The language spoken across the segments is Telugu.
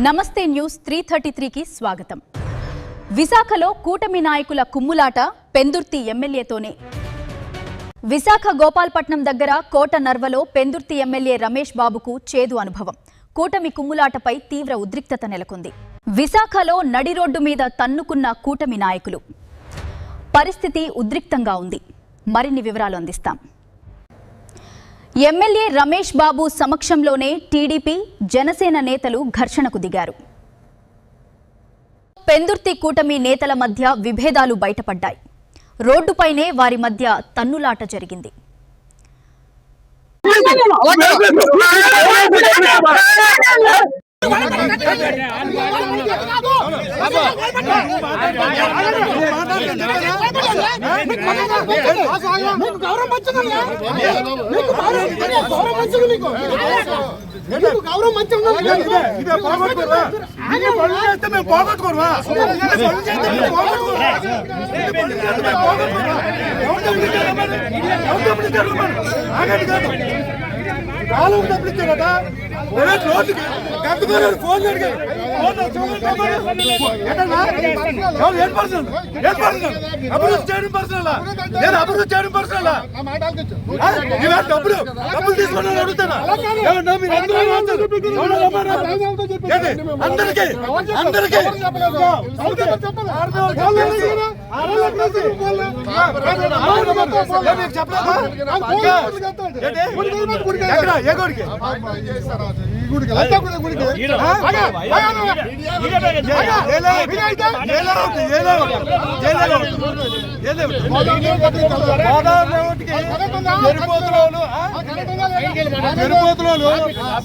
నమస్తే న్యూస్ 333 కి స్వాగతం. విశాఖలో కూటమి నాయకుల కుమ్ములాట పెందుర్తి ఎమ్మెల్యేతోనే. విశాఖ గోపాల్పట్నం దగ్గర కోట నర్వలో పెందుర్తి ఎమ్మెల్యే రమేష్ బాబుకు చేదు అనుభవం. కూటమి కుమ్ములాటపై తీవ్ర ఉద్రిక్తత నెలకొంది. విశాఖలో నడి రోడ్డు మీద తన్నుకున్న కూటమి నాయకులు. పరిస్థితి ఉద్రిక్తంగా ఉంది. మరిన్ని వివరాలు అందిస్తాం. ఎమ్మెల్యే రమేష్ బాబు సమక్షంలోనే టీడీపీ జనసేన నేతలు ఘర్షణకు దిగారు. పెందుర్తి కూటమి నేతల మధ్య విభేదాలు బయటపడ్డాయి. రోడ్డుపైనే వారి మధ్య తన్నులాట జరిగింది.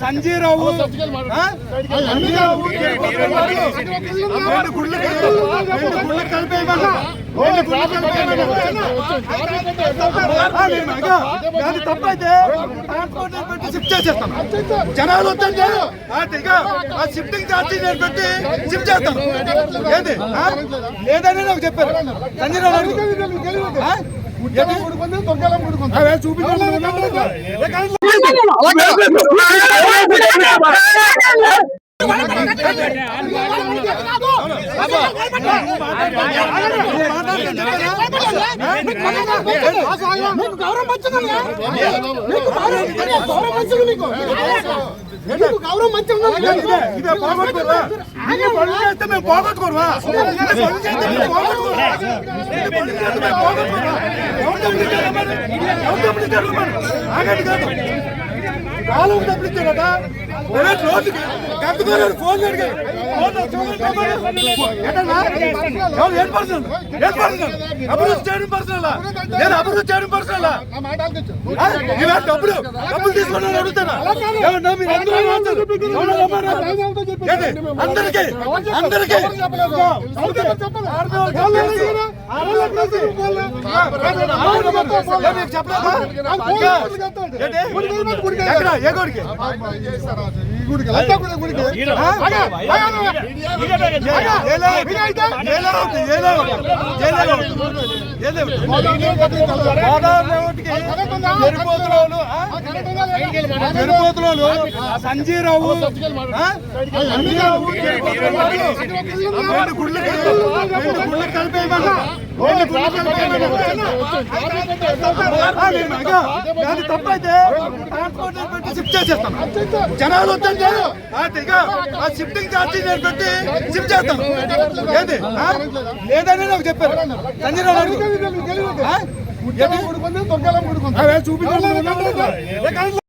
సంజీరావు తప్పైతే షిఫ్ట్ చేసేస్తాను. జనాలు వద్దంటే షిఫ్టింగ్ ఛార్జీ నేను పెట్టి షిఫ్ట్ చేస్తాను. ఏది లేదని నాకు చెప్పారు. సంజీరావు చూపించాలి. సంజీరావు తప్పైతే షిఫ్ట్ చేసేస్తాను. జనాలు వద్దంటే షిఫ్టింగ్ ఛార్జీ నేను పెట్టి షిఫ్ట్ చేస్తాను. ఏది లేదని నాకు చెప్పారు. సంజీరావు చూపించాలి.